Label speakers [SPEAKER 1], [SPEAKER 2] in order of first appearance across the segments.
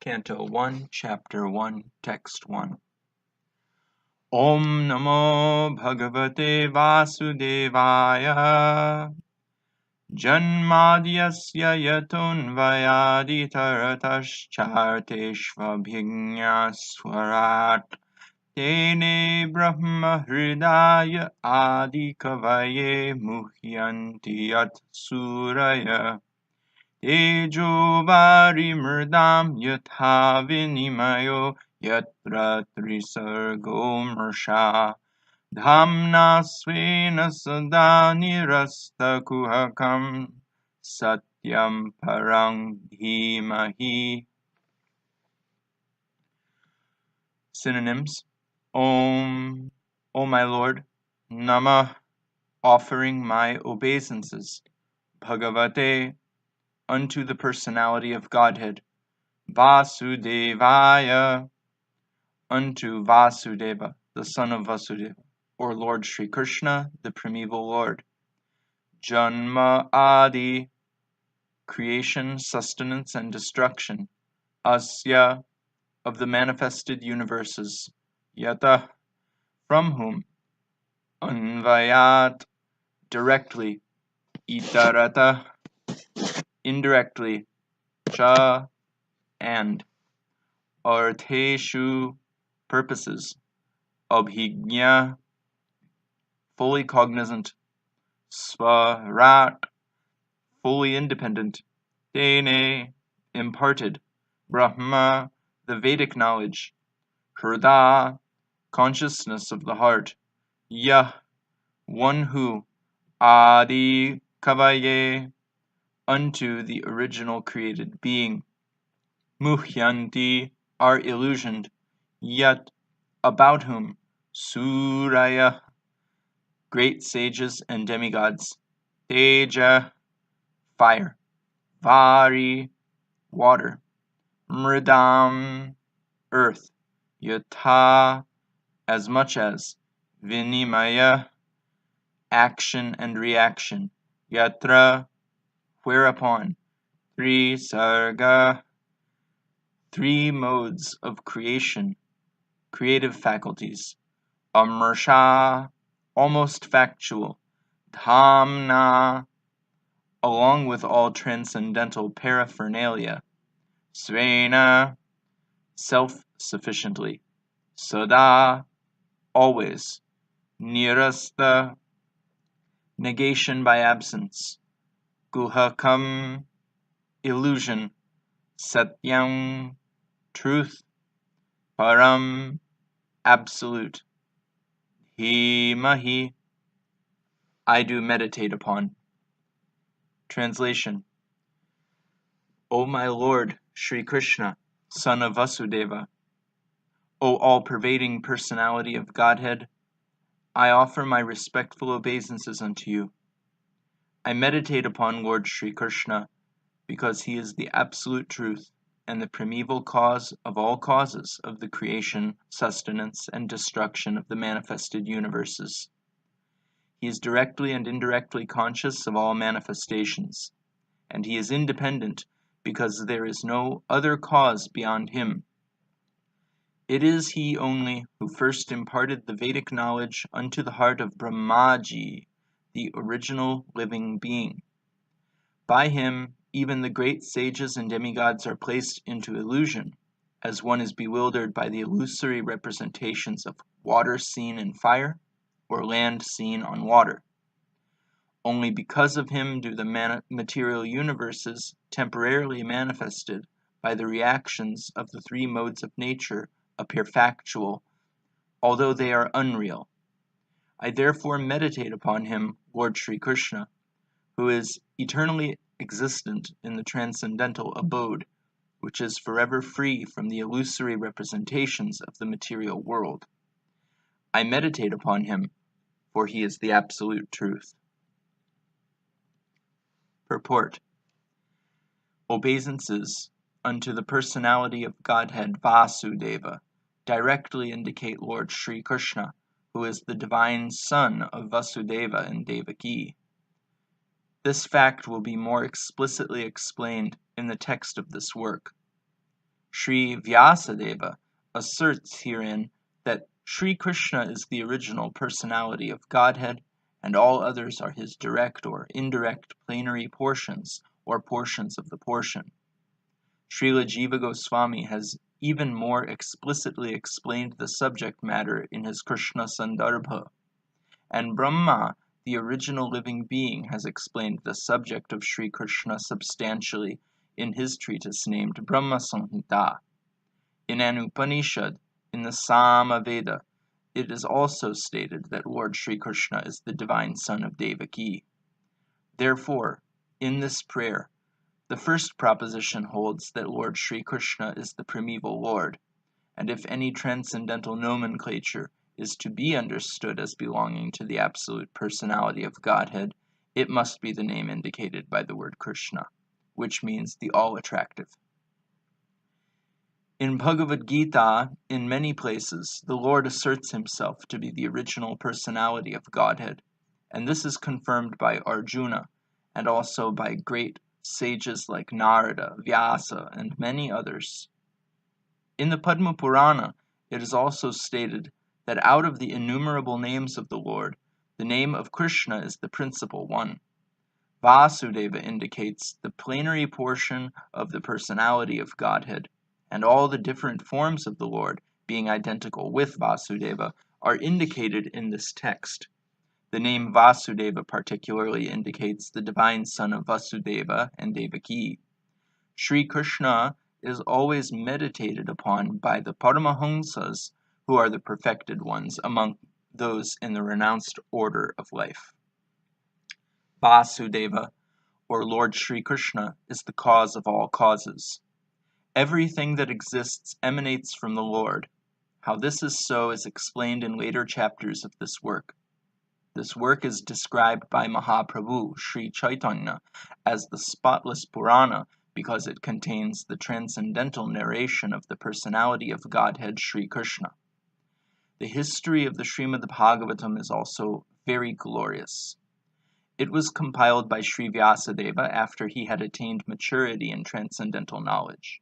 [SPEAKER 1] Canto 1, Chapter 1, Text 1. Om Namo Bhagavate Vasudevaya Janmadyasya Yatunvayaditaratascharateshvabhignaswarat Tene Brahma Hridaya Adikavaye Muhyanti Yat Suraya Tejo Varimrdam Yatha Vinimayo Yatra Trisargo Mrsha Dhamna Svena Sada Nirasta Kuhakam Satyam Parang Dhimahi. Synonyms. Om, O my Lord. Namah, offering my obeisances. Bhagavate, unto the personality of Godhead. Vasudevaya, unto Vasudeva, the son of Vasudeva, or Lord Sri Krishna, the primeval Lord. Janma Adi, creation, sustenance, and destruction. Asya, of the manifested universes. Yata, from whom. Anvayat, directly. Itarata, indirectly. Cha, and. Arteshu, purposes. Abhignya, fully cognizant. Swarat, fully independent. Tene, imparted. Brahma, the Vedic knowledge. Hrida, consciousness of the heart. Yah, one who. Adi Kavaye, unto the original created being. Muhyanti, are illusioned. Yat, about whom. Suraya, great sages and demigods. Teja, fire. Vari, water. Mridam, earth. Yatha, as much as. Vinimaya, action and reaction. Yatra, whereupon. Trisarga, three modes of creation, creative faculties. Amrsha, almost factual. Dhamna, along with all transcendental paraphernalia. Svena, self-sufficiently. Sada, always. Nirasta, negation by absence. Guhakam, illusion. Satyam, truth. Param, absolute. Dhimahi, I do meditate upon. Translation. O my Lord, Sri Krishna, son of Vasudeva, O all-pervading personality of Godhead, I offer my respectful obeisances unto you. I meditate upon Lord Sri Krishna because he is the absolute truth and the primeval cause of all causes of the creation, sustenance, and destruction of the manifested universes. He is directly and indirectly conscious of all manifestations, and he is independent because there is no other cause beyond him. It is he only who first imparted the Vedic knowledge unto the heart of Brahmaji, the original living being. By him, even the great sages and demigods are placed into illusion, as one is bewildered by the illusory representations of water seen in fire, or land seen on water. Only because of him do the material universes, temporarily manifested by the reactions of the three modes of nature, appear factual, although they are unreal. I therefore meditate upon him, Lord Sri Krishna, who is eternally existent in the transcendental abode, which is forever free from the illusory representations of the material world. I meditate upon him, for he is the absolute truth. Purport. Obeisances unto the personality of Godhead Vasudeva directly indicate Lord Sri Krishna, who is the divine son of Vasudeva and Devaki. This fact will be more explicitly explained in the text of this work. Sri Vyasadeva asserts herein that Sri Krishna is the original personality of Godhead, and all others are his direct or indirect plenary portions, or portions of the portion. Srila Jiva Goswami has even more explicitly explained the subject matter in his Krishna Sandarbha, and Brahma, the original living being, has explained the subject of Sri Krishna substantially in his treatise named Brahma Samhita. In an Upanishad, in the Samaveda, it is also stated that Lord Sri Krishna is the divine son of Devaki. Therefore, in this prayer, the first proposition holds that Lord Sri Krishna is the primeval Lord, and if any transcendental nomenclature is to be understood as belonging to the absolute personality of Godhead, it must be the name indicated by the word Krishna, which means the all-attractive. In Bhagavad Gita, in many places, the Lord asserts himself to be the original personality of Godhead, and this is confirmed by Arjuna, and also by great sages like Narada, Vyasa, and many others. In the Padma Purana, it is also stated that out of the innumerable names of the Lord, the name of Krishna is the principal one. Vasudeva indicates the plenary portion of the personality of Godhead, and all the different forms of the Lord, being identical with Vasudeva, are indicated in this text. The name Vasudeva particularly indicates the divine son of Vasudeva and Devaki. Sri Krishna is always meditated upon by the Paramahamsas, who are the perfected ones among those in the renounced order of life. Vasudeva, or Lord Sri Krishna, is the cause of all causes. Everything that exists emanates from the Lord. How this is so is explained in later chapters of this work. This work is described by Mahaprabhu, Sri Chaitanya, as the spotless Purana because it contains the transcendental narration of the personality of Godhead Sri Krishna. The history of the Śrīmad-Bhāgavatam is also very glorious. It was compiled by Sri Vyasadeva after he had attained maturity in transcendental knowledge.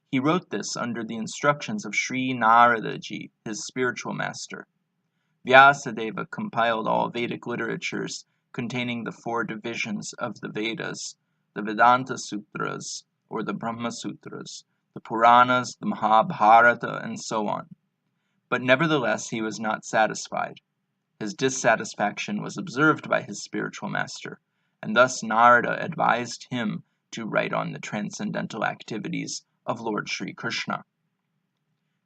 [SPEAKER 1] He wrote this under the instructions of Sri Naradaji, his spiritual master. Vyasadeva compiled all Vedic literatures containing the 4 divisions of the Vedas, the Vedanta Sutras, or the Brahma Sutras, the Puranas, the Mahabharata, and so on. But nevertheless he was not satisfied. His dissatisfaction was observed by his spiritual master, and thus Narada advised him to write on the transcendental activities of Lord Sri Krishna.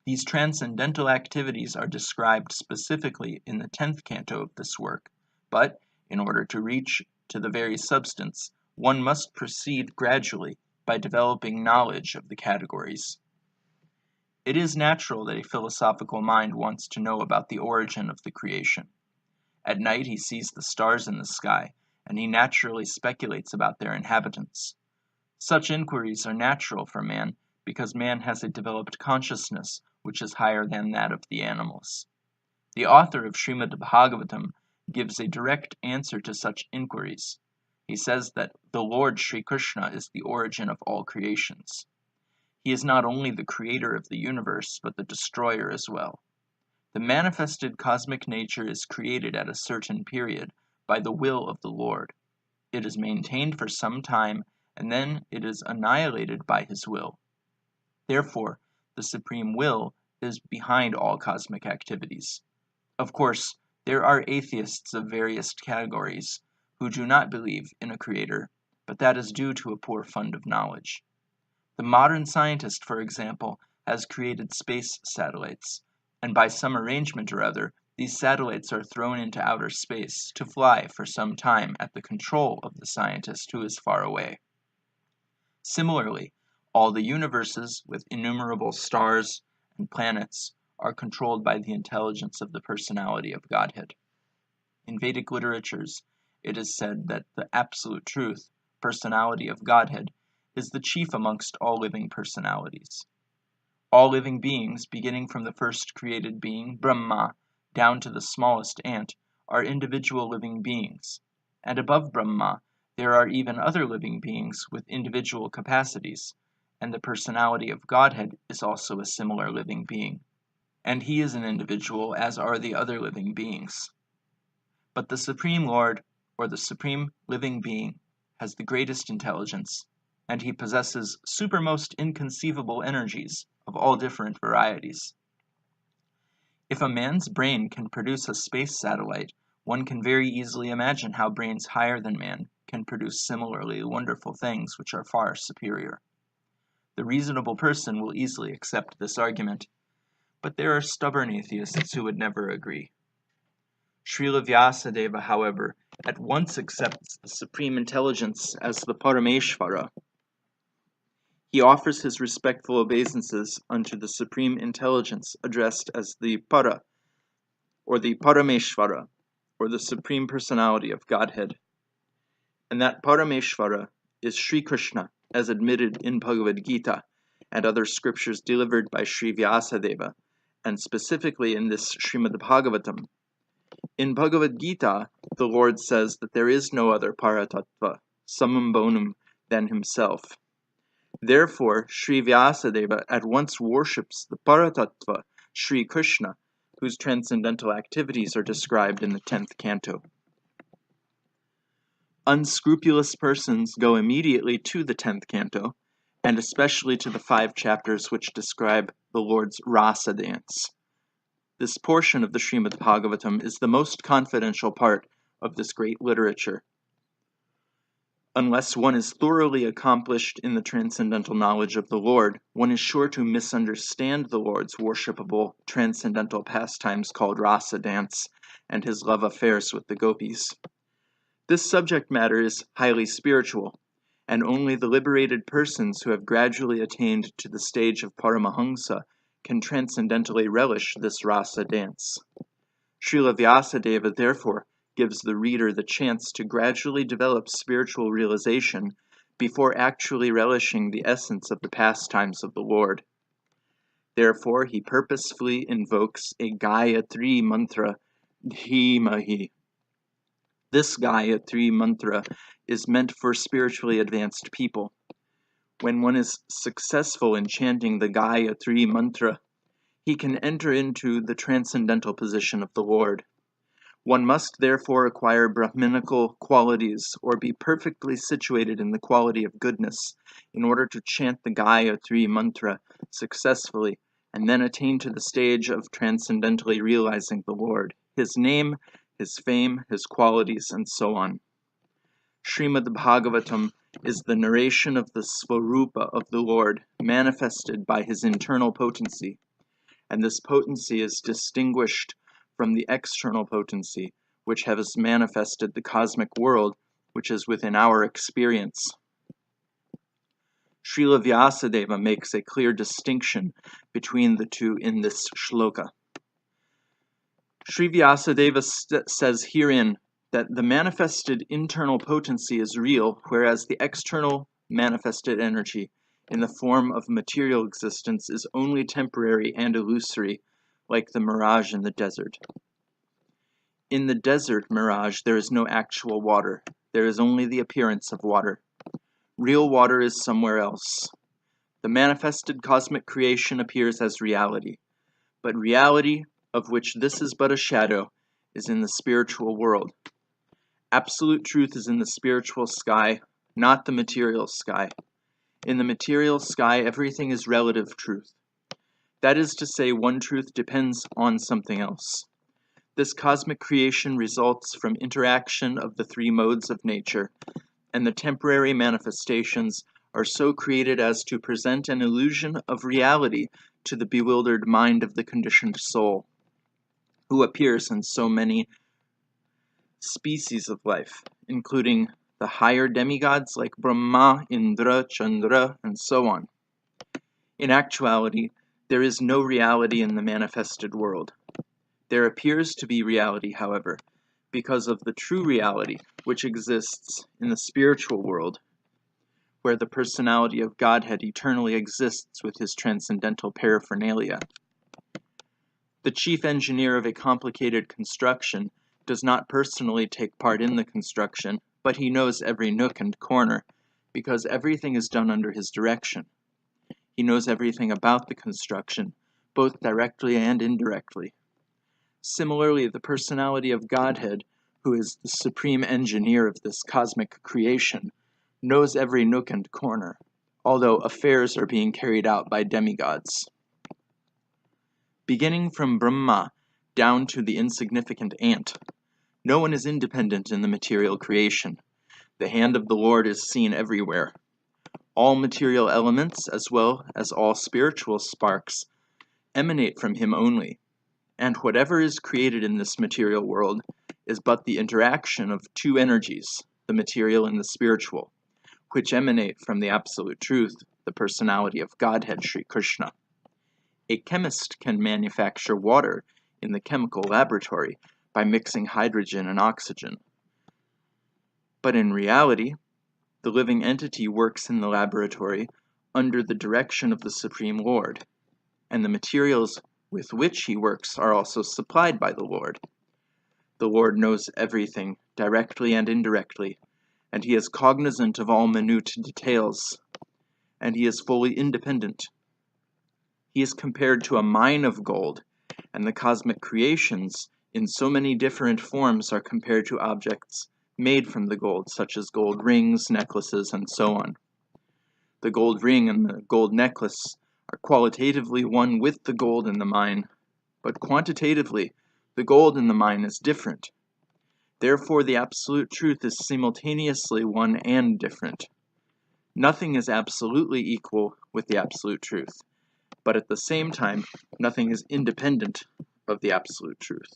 [SPEAKER 1] These transcendental activities are described specifically in the 10th canto of this work, but in order to reach to the very substance, one must proceed gradually by developing knowledge of the categories. It is natural that a philosophical mind wants to know about the origin of the creation. At night he sees the stars in the sky, and he naturally speculates about their inhabitants. Such inquiries are natural for man, because man has a developed consciousness which is higher than that of the animals. The author of Śrīmad-Bhāgavatam gives a direct answer to such inquiries. He says that the Lord Sri Krishna is the origin of all creations. He is not only the creator of the universe, but the destroyer as well. The manifested cosmic nature is created at a certain period by the will of the Lord. It is maintained for some time, and then it is annihilated by his will. Therefore, the supreme will is behind all cosmic activities. Of course, there are atheists of various categories who do not believe in a creator, but that is due to a poor fund of knowledge. The modern scientist, for example, has created space satellites, and by some arrangement or other, these satellites are thrown into outer space to fly for some time at the control of the scientist who is far away. Similarly, all the universes with innumerable stars and planets are controlled by the intelligence of the personality of Godhead. In Vedic literatures, it is said that the absolute truth, personality of Godhead, is the chief amongst all living personalities. All living beings, beginning from the first created being, Brahma, down to the smallest ant, are individual living beings, and above Brahma, there are even other living beings with individual capacities, and the personality of Godhead is also a similar living being, and he is an individual as are the other living beings. But the Supreme Lord, or the Supreme Living Being, has the greatest intelligence, and he possesses supermost inconceivable energies of all different varieties. If a man's brain can produce a space satellite, one can very easily imagine how brains higher than man can produce similarly wonderful things which are far superior. The reasonable person will easily accept this argument, but there are stubborn atheists who would never agree. Srila Vyasadeva, however, at once accepts the Supreme Intelligence as the Parameshvara. He offers his respectful obeisances unto the Supreme Intelligence addressed as the Para, or the Parameshvara, or the Supreme Personality of Godhead. And that Parameshvara is Sri Krishna, as admitted in Bhagavad Gita and other scriptures delivered by Sri Vyasadeva, and specifically in this Śrīmad-Bhāgavatam. In Bhagavad Gita, the Lord says that there is no other Paratattva, summum bonum, than himself. Therefore, Sri Vyasadeva at once worships the Paratattva, Sri Krishna, whose transcendental activities are described in the 10th canto. Unscrupulous persons go immediately to the 10th canto, and especially to the 5 chapters which describe the Lord's rasa dance. This portion of the Śrīmad-Bhāgavatam is the most confidential part of this great literature. Unless one is thoroughly accomplished in the transcendental knowledge of the Lord, one is sure to misunderstand the Lord's worshipable transcendental pastimes called rasa dance and his love affairs with the gopis. This subject matter is highly spiritual, and only the liberated persons who have gradually attained to the stage of Paramahamsa can transcendentally relish this rasa dance. Srila Vyasadeva therefore gives the reader the chance to gradually develop spiritual realization before actually relishing the essence of the pastimes of the Lord. Therefore, he purposefully invokes a Gayatri mantra, Dhimahi. This Gayatri mantra is meant for spiritually advanced people. When one is successful in chanting the Gayatri mantra, he can enter into the transcendental position of the Lord. One must therefore acquire Brahminical qualities or be perfectly situated in the quality of goodness in order to chant the Gayatri mantra successfully and then attain to the stage of transcendentally realizing the Lord, his name, his fame, his qualities, and so on. Śrīmad-Bhāgavatam is the narration of the Svarupa of the Lord manifested by his internal potency, and this potency is distinguished from the external potency, which has manifested the cosmic world, which is within our experience. Srila Vyasadeva makes a clear distinction between the two in this shloka. Sri Vyasadeva says herein that the manifested internal potency is real, whereas the external manifested energy in the form of material existence is only temporary and illusory, like the mirage in the desert. In the desert mirage, there is no actual water. There is only the appearance of water. Real water is somewhere else. The manifested cosmic creation appears as reality, but reality, of which this is but a shadow, is in the spiritual world. Absolute truth is in the spiritual sky, not the material sky. In the material sky, everything is relative truth. That is to say, one truth depends on something else. This cosmic creation results from interaction of the 3 modes of nature, and the temporary manifestations are so created as to present an illusion of reality to the bewildered mind of the conditioned soul, who appears in so many species of life, including the higher demigods like Brahma, Indra, Chandra, and so on. In actuality, there is no reality in the manifested world. There appears to be reality, however, because of the true reality which exists in the spiritual world, where the personality of Godhead eternally exists with his transcendental paraphernalia. The chief engineer of a complicated construction does not personally take part in the construction, but he knows every nook and corner, because everything is done under his direction. He knows everything about the construction, both directly and indirectly. Similarly, the personality of Godhead, who is the supreme engineer of this cosmic creation, knows every nook and corner, although affairs are being carried out by demigods. Beginning from Brahma down to the insignificant ant, no one is independent in the material creation. The hand of the Lord is seen everywhere. All material elements, as well as all spiritual sparks, emanate from him only, and whatever is created in this material world is but the interaction of two energies, the material and the spiritual, which emanate from the absolute truth, the personality of Godhead, Sri Krishna. A chemist can manufacture water in the chemical laboratory by mixing hydrogen and oxygen. But in reality, the living entity works in the laboratory under the direction of the Supreme Lord, and the materials with which he works are also supplied by the Lord. The Lord knows everything, directly and indirectly, and he is cognizant of all minute details, and he is fully independent. He is compared to a mine of gold, and the cosmic creations in so many different forms are compared to objects made from the gold, such as gold rings, necklaces, and so on. The gold ring and the gold necklace are qualitatively one with the gold in the mine, but quantitatively, the gold in the mine is different. Therefore, the absolute truth is simultaneously one and different. Nothing is absolutely equal with the absolute truth, but at the same time, nothing is independent of the absolute truth.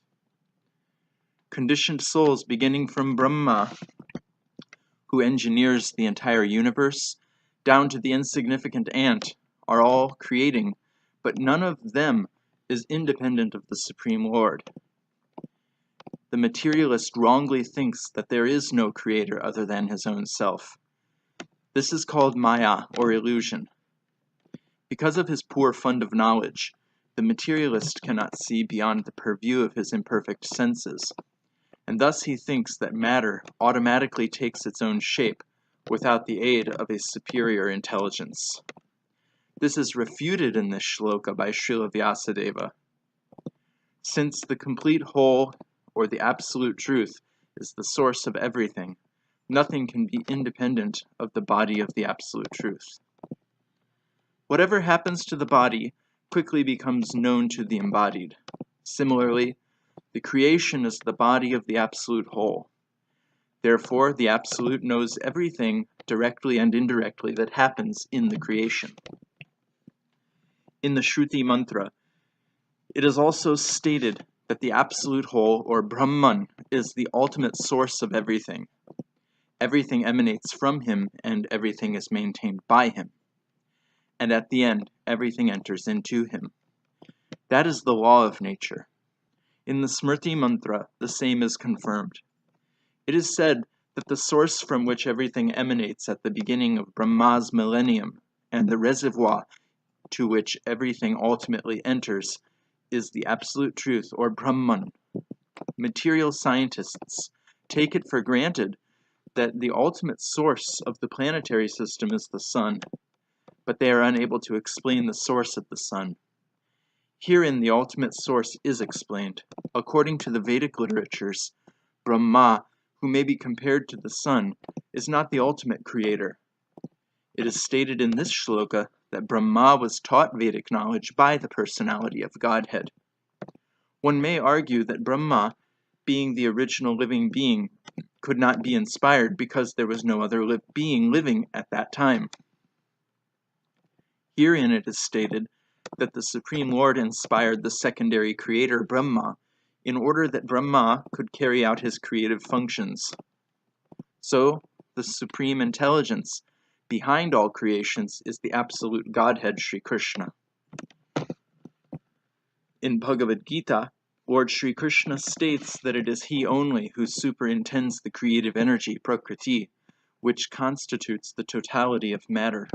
[SPEAKER 1] Conditioned souls beginning from Brahma, who engineers the entire universe, down to the insignificant ant, are all creating, but none of them is independent of the Supreme Lord. The materialist wrongly thinks that there is no creator other than his own self. This is called Maya, or illusion. Because of his poor fund of knowledge, the materialist cannot see beyond the purview of his imperfect senses, and thus he thinks that matter automatically takes its own shape without the aid of a superior intelligence. This is refuted in this shloka by Srila Vyasadeva. Since the complete whole, or the absolute truth, is the source of everything, nothing can be independent of the body of the absolute truth. Whatever happens to the body quickly becomes known to the embodied. Similarly, the creation is the body of the absolute whole. Therefore, the absolute knows everything directly and indirectly that happens in the creation. In the Shruti mantra, it is also stated that the absolute whole, or Brahman, is the ultimate source of everything. Everything emanates from him, and everything is maintained by him. And at the end, everything enters into him. That is the law of nature. In the Smriti mantra, the same is confirmed. It is said that the source from which everything emanates at the beginning of Brahma's millennium, and the reservoir to which everything ultimately enters, is the absolute truth, or Brahman. Material scientists take it for granted that the ultimate source of the planetary system is the sun, but they are unable to explain the source of the sun. Herein the ultimate source is explained. According to the Vedic literatures, Brahma, who may be compared to the sun, is not the ultimate creator. It is stated in this shloka that Brahma was taught Vedic knowledge by the personality of Godhead. One may argue that Brahma, being the original living being, could not be inspired because there was no other being living at that time. Herein it is stated that the Supreme Lord inspired the secondary creator Brahma in order that Brahma could carry out his creative functions. So, the supreme intelligence behind all creations is the absolute Godhead, Sri Krishna. In Bhagavad Gita, Lord Sri Krishna states that it is he only who superintends the creative energy, Prakriti, which constitutes the totality of matter.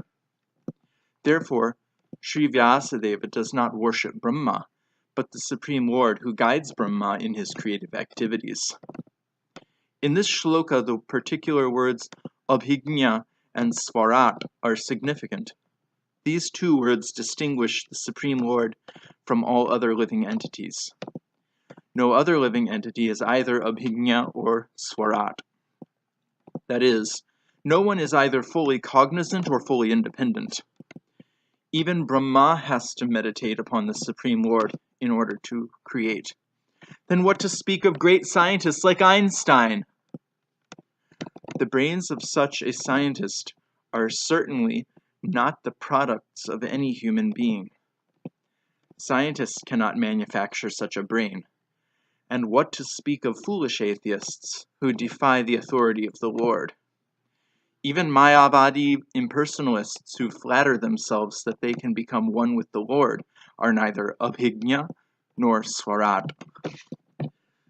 [SPEAKER 1] Therefore, Sri Vyasadeva does not worship Brahma, but the Supreme Lord who guides Brahma in his creative activities. In this shloka, the particular words abhignya and svarat are significant. These two words distinguish the Supreme Lord from all other living entities. No other living entity is either abhigna or swarat. That is, no one is either fully cognizant or fully independent. Even Brahma has to meditate upon the Supreme Lord in order to create. Then what to speak of great scientists like Einstein? The brains of such a scientist are certainly not the products of any human being. Scientists cannot manufacture such a brain. And what to speak of foolish atheists who defy the authority of the Lord? Even Mayavadi impersonalists who flatter themselves that they can become one with the Lord are neither abhigna nor swarat.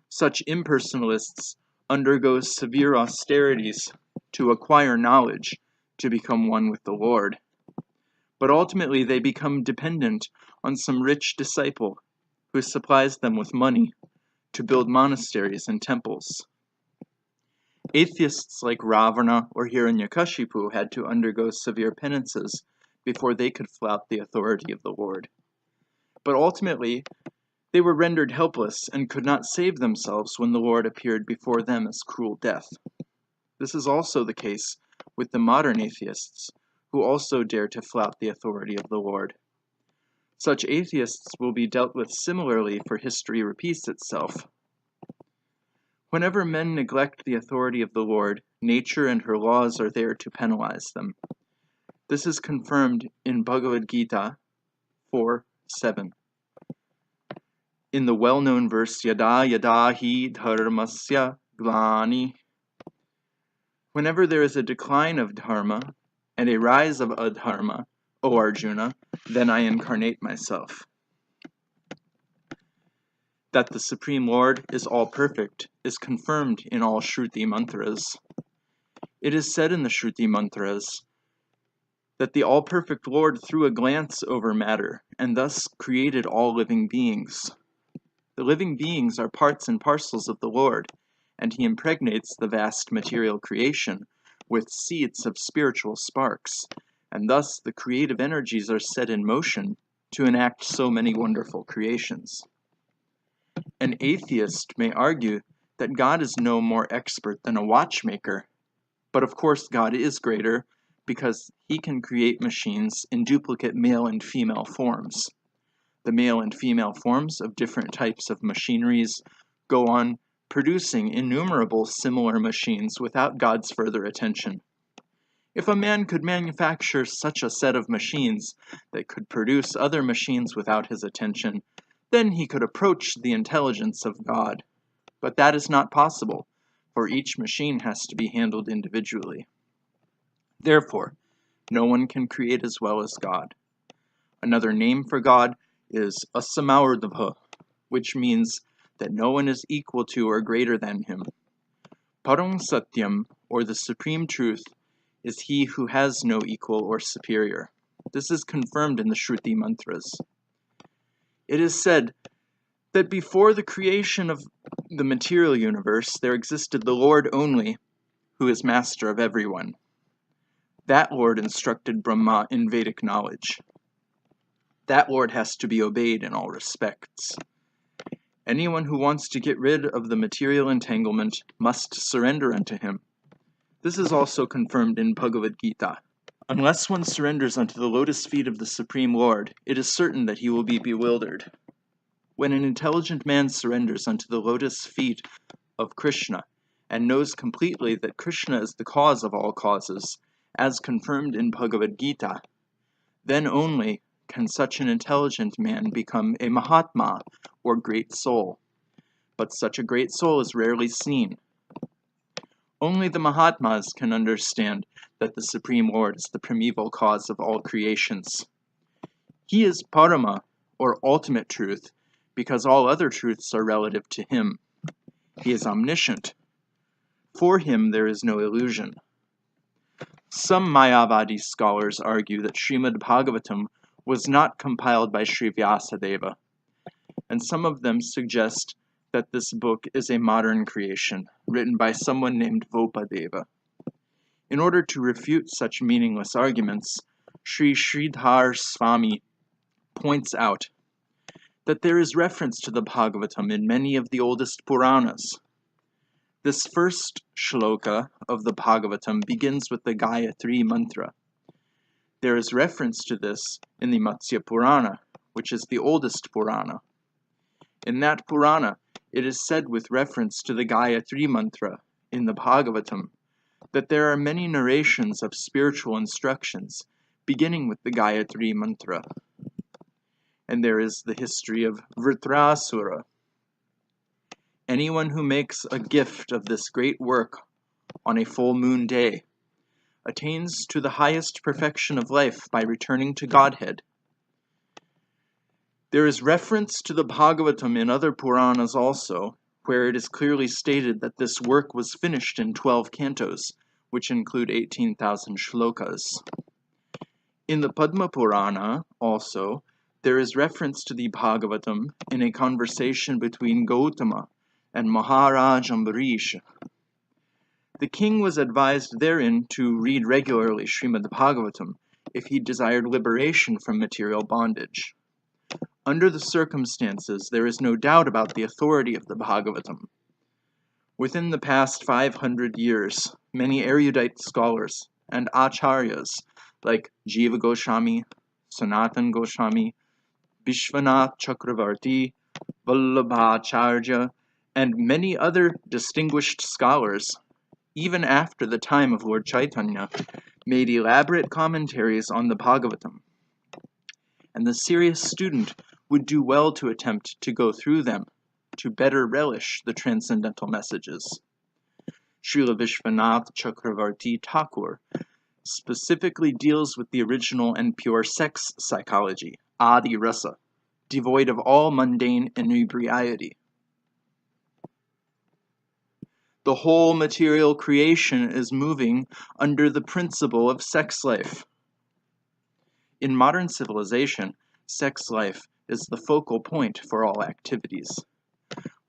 [SPEAKER 1] Such impersonalists undergo severe austerities to acquire knowledge to become one with the Lord. But ultimately they become dependent on some rich disciple who supplies them with money to build monasteries and temples. Atheists like Ravana or Hiranyakashipu had to undergo severe penances before they could flout the authority of the Lord. But ultimately, they were rendered helpless and could not save themselves when the Lord appeared before them as cruel death. This is also the case with the modern atheists, who also dare to flout the authority of the Lord. Such atheists will be dealt with similarly, for history repeats itself. Whenever men neglect the authority of the Lord, nature and her laws are there to penalize them. This is confirmed in Bhagavad Gita 4:7. In the well-known verse, Yada yada hi dharmasya glani. Whenever there is a decline of dharma and a rise of adharma, O Arjuna, then I incarnate myself. That the Supreme Lord is all-perfect is confirmed in all Shruti mantras. It is said in the Shruti mantras that the all-perfect Lord threw a glance over matter and thus created all living beings. The living beings are parts and parcels of the Lord, and he impregnates the vast material creation with seeds of spiritual sparks, and thus the creative energies are set in motion to enact so many wonderful creations. An atheist may argue that God is no more expert than a watchmaker, but of course God is greater because he can create machines in duplicate male and female forms. The male and female forms of different types of machineries go on producing innumerable similar machines without God's further attention. If a man could manufacture such a set of machines that could produce other machines without his attention, then he could approach the intelligence of God. But that is not possible, for each machine has to be handled individually. Therefore, no one can create as well as God. Another name for God is Asamardha, which means that no one is equal to or greater than him. Param Satyam, or the Supreme Truth, is he who has no equal or superior. This is confirmed in the Shruti mantras. It is said that before the creation of the material universe, there existed the Lord only, who is master of everyone. That Lord instructed Brahma in Vedic knowledge. That Lord has to be obeyed in all respects. Anyone who wants to get rid of the material entanglement must surrender unto him. This is also confirmed in Bhagavad Gita. Unless one surrenders unto the lotus feet of the Supreme Lord, it is certain that he will be bewildered. When an intelligent man surrenders unto the lotus feet of Krishna and knows completely that Krishna is the cause of all causes, as confirmed in Bhagavad Gita, then only can such an intelligent man become a Mahatma, or great soul. But such a great soul is rarely seen. Only the Mahatmas can understand that the Supreme Lord is the primeval cause of all creations. He is Parama, or ultimate truth, because all other truths are relative to him. He is omniscient. For him there is no illusion. Some Mayavadi scholars argue that Śrīmad-Bhāgavatam was not compiled by Sri Vyasadeva, and some of them suggest that this book is a modern creation, written by someone named Vopadeva. In order to refute such meaningless arguments, Sri Sridhar Swami points out that there is reference to the Bhagavatam in many of the oldest Puranas. This first shloka of the Bhagavatam begins with the Gayatri mantra. There is reference to this in the Matsya Purana, which is the oldest Purana. In that Purana, it is said with reference to the Gayatri mantra in the Bhagavatam that there are many narrations of spiritual instructions beginning with the Gayatri mantra. And there is the history of Vritrasura. Anyone who makes a gift of this great work on a full moon day attains to the highest perfection of life by returning to Godhead. There is reference to the Bhagavatam in other Puranas also, where it is clearly stated that this work was finished in 12 cantos, which include 18,000 shlokas. In the Padma Purana, also, there is reference to the Bhagavatam in a conversation between Gautama and Maharaj Ambarish. The king was advised therein to read regularly Śrīmad-Bhāgavatam if he desired liberation from material bondage. Under the circumstances, there is no doubt about the authority of the Bhagavatam. Within the past 500 years, many erudite scholars and acharyas like Jiva Goswami, Sanatan Goswami, Vishwanath Chakravarti, Vallabhacharya, and many other distinguished scholars, even after the time of Lord Chaitanya, made elaborate commentaries on the Bhagavatam. And the serious student would do well to attempt to go through them to better relish the transcendental messages. Srila Vishwanath Chakravarti Thakur specifically deals with the original and pure sex psychology, Adi Rasa, devoid of all mundane inebriety. The whole material creation is moving under the principle of sex life. In modern civilization, sex life is the focal point for all activities.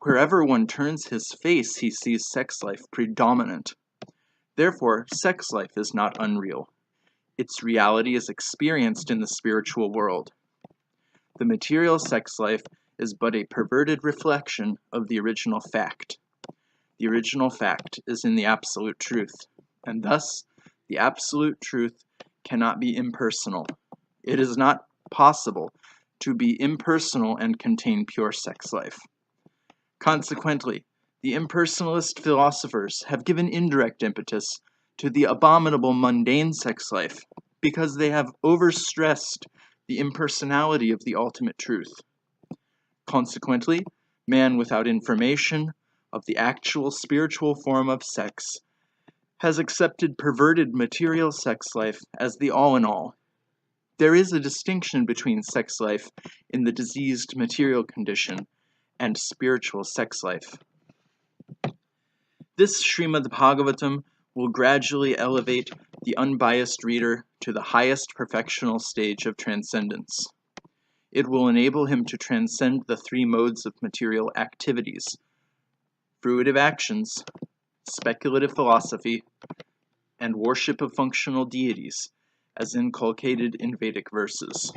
[SPEAKER 1] Wherever one turns his face, he sees sex life predominant. Therefore, sex life is not unreal. Its reality is experienced in the spiritual world. The material sex life is but a perverted reflection of the original fact. The original fact is in the absolute truth, and thus the absolute truth cannot be impersonal. It is not possible to be impersonal and contain pure sex life. Consequently, the impersonalist philosophers have given indirect impetus to the abominable mundane sex life because they have overstressed the impersonality of the ultimate truth. Consequently, man without information of the actual spiritual form of sex has accepted perverted material sex life as the all-in-all. There is a distinction between sex life in the diseased material condition and spiritual sex life. This Śrīmad-Bhāgavatam will gradually elevate the unbiased reader to the highest perfectional stage of transcendence. It will enable him to transcend the three modes of material activities: fruitive actions, speculative philosophy, and worship of functional deities, as inculcated in Vedic verses.